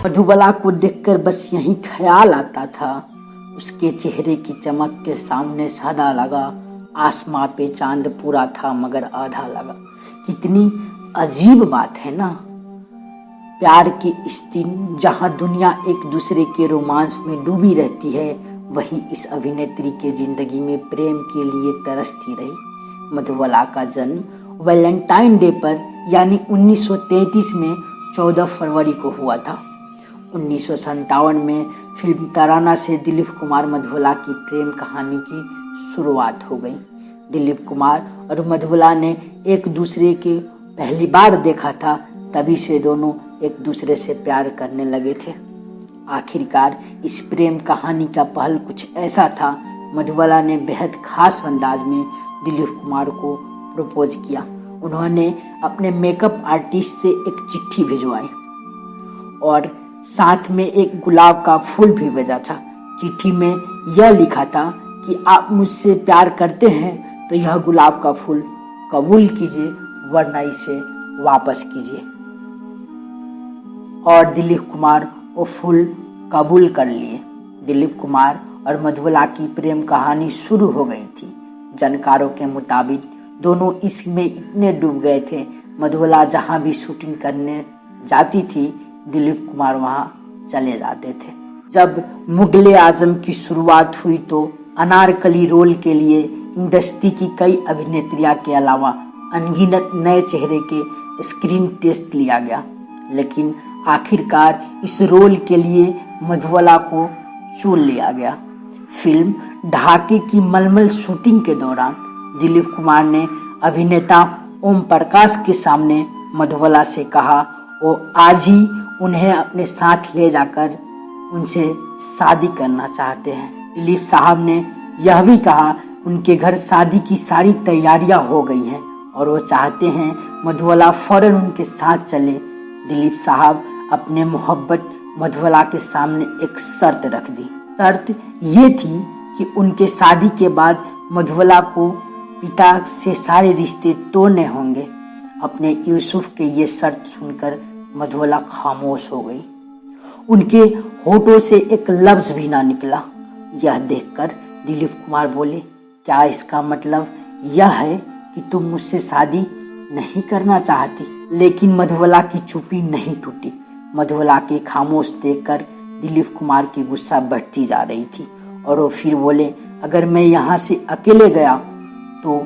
मधुबाला को देखकर बस यही ख्याल आता था। उसके चेहरे की चमक के सामने सादा लगा। आसमां पे चांद पूरा था मगर आधा लगा। कितनी अजीब बात है ना, प्यार के इस दिन जहां दुनिया एक दूसरे के रोमांस में डूबी रहती है, वही इस अभिनेत्री के जिंदगी में प्रेम के लिए तरसती रही। मधुबाला का जन्म वैलेंटाइन डे पर यानी 1933 में 14 फरवरी को हुआ था। 1957 में फिल्म तराना से दिलीप कुमार मधुबाला की प्रेम कहानी की शुरुआत हो गई। दिलीप कुमार और मधुबाला ने एक दूसरे के पहली बार देखा था, तभी से दोनों एक दूसरे से प्यार करने लगे थे। आखिरकार इस प्रेम कहानी का पहल कुछ ऐसा था। मधुबाला ने बेहद खास अंदाज में दिलीप कुमार को प्रपोज किया। उन्होंने अपने मेकअप आर्टिस्ट से एक चिट्ठी भिजवाई और साथ में एक गुलाब का फूल भी भेजा था। चिट्ठी में यह लिखा था कि आप मुझसे प्यार करते हैं तो यह गुलाब का फूल कबूल कीजिए, वरना इसे वापस कीजिए। और दिलीप कुमार वो फूल कबूल कर लिए। दिलीप कुमार और मधुबाला की प्रेम कहानी शुरू हो गई थी। जानकारों के मुताबिक दोनों इसमें इतने डूब गए थे, मधुबाला जहां भी शूटिंग करने जाती थी, दिलीप कुमार वहां चले जाते थे। जब मुगले आजम की शुरुआत हुई तो अनारकली रोल के लिए इंडस्ट्री की कई अभिनेत्रियों के अलावा अनगिनत नए चेहरे के स्क्रीन टेस्ट लिया गया, लेकिन आखिरकार इस रोल के लिए मधुबाला को चुन लिया गया। फिल्म ढाके की मलमल शूटिंग के दौरान दिलीप कुमार ने अभिनेता ओम प्रकाश के सामने मधुबाला से कहा वो आज ही उन्हें अपने साथ ले जाकर उनसे शादी करना चाहते हैं। दिलीप साहब ने यह भी कहा उनके घर शादी की सारी तैयारियां हो गई हैं और वो चाहते हैं मधुबाला फौरन उनके साथ चले। दिलीप साहब अपने मोहब्बत मधुबाला के सामने एक शर्त रख दी। शर्त ये थी कि उनके शादी के बाद मधुबाला को पिता से सारे रिश्ते तोड़ने होंगे। अपने यूसुफ के ये शर्त सुनकर मधुबाला खामोश हो गई। उनके होठों से एक लफ्ज भी ना निकला। यह देखकर दिलीप कुमार बोले, क्या इसका मतलब यह है कि तुम मुझसे शादी नहीं करना चाहती? लेकिन मधुबाला की चुप्पी नहीं टूटी। मधुबाला के खामोश देखकर दिलीप कुमार की गुस्सा बढ़ती जा रही थी और वो फिर बोले, अगर मैं यहाँ से अकेले गया तो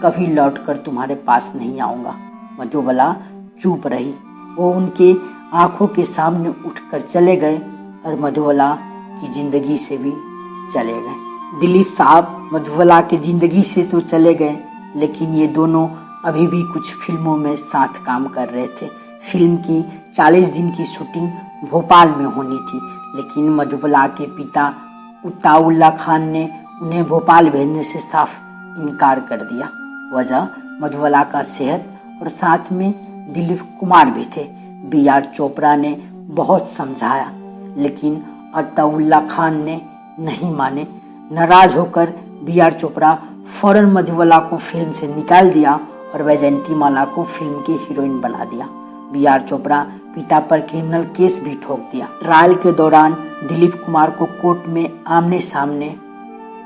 कभी लौटकर तुम्हारे पास नहीं आऊंगा। मधुबाला चुप रही। वो उनके आंखों के सामने उठकर चले गए और मधुबाला की जिंदगी से भी चले गए। दिलीप साहब मधुबाला की जिंदगी से तो चले गए, लेकिन ये दोनों अभी भी कुछ फिल्मों में साथ काम कर रहे थे। फिल्म की 40 दिन की शूटिंग भोपाल में होनी थी, लेकिन मधुबाला के पिता उताउल्ला खान ने उन्हें भोपाल भेजने से साफ इनकार कर दिया। वजह मधुबाला का सेहत और साथ में दिलीप कुमार भी थे। बी.आर. चोपड़ा ने बहुत समझाया, लेकिन अताउल्ला खान ने नहीं माने। नाराज होकर बी.आर. चोपड़ा फौरन मधुबाला को फिल्म से निकाल दिया और वैजयंतीमाला को फिल्म की हीरोइन बना दिया। बी.आर. चोपड़ा पिता पर क्रिमिनल केस भी ठोक दिया। ट्रायल के दौरान दिलीप कुमार को कोर्ट में आमने सामने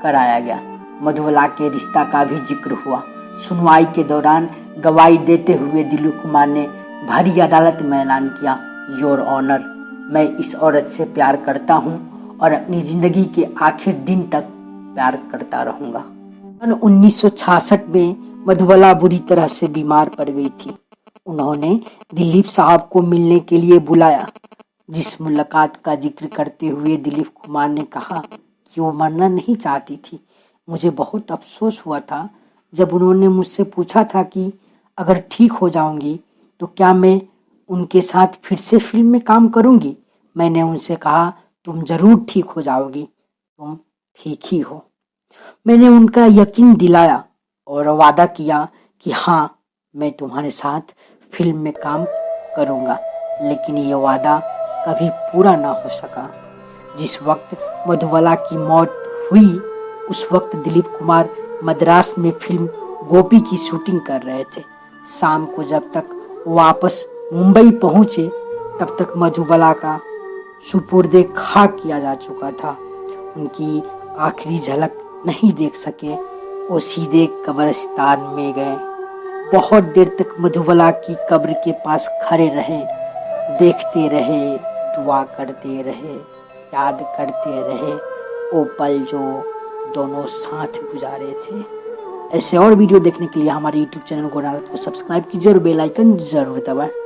कराया गया। मधुबाला के रिश्ता का भी जिक्र हुआ। सुनवाई के दौरान गवाही देते हुए दिलीप कुमार ने भरी अदालत में ऐलान किया, योर ऑनर, मैं इस औरत से प्यार करता हूं और अपनी जिंदगी के आखिर दिन तक प्यार करता रहूंगा। 1966 में मधुबाला बुरी तरह से बीमार पड़ गई थी। उन्होंने दिलीप साहब को मिलने के लिए बुलाया। जिस मुलाकात का जिक्र करते हुए दिलीप कुमार ने कहा कि वो मरना नहीं चाहती थी। मुझे बहुत अफसोस हुआ था जब उन्होंने मुझसे पूछा था कि अगर ठीक हो जाऊंगी तो क्या मैं उनके साथ फिर से फिल्म में काम करूंगी। मैंने उनसे कहा, तुम जरूर ठीक हो जाओगी, तुम ठीक ही हो। मैंने उनका यकीन दिलाया और वादा किया कि हाँ, मैं तुम्हारे साथ फिल्म में काम करूंगा, लेकिन ये वादा कभी पूरा ना हो सका। जिस वक्त मधुबाला की मौत हुई उस वक्त दिलीप कुमार मद्रास में फिल्म गोपी की शूटिंग कर रहे थे। शाम को जब तक वापस मुंबई पहुंचे तब तक मधुबाला का सुपुर्दे खाक किया जा चुका था। उनकी आखिरी झलक नहीं देख सके, वो सीधे कब्रिस्तान में गए। बहुत देर तक मधुबाला की कब्र के पास खड़े रहे, देखते रहे, दुआ करते रहे, याद करते रहे वो पल जो दोनों साथ गुजारे थे। ऐसे और वीडियो देखने के लिए हमारे YouTube चैनल गोरारत को सब्सक्राइब कीजिए और बेल आइकन जरूर दबाएं।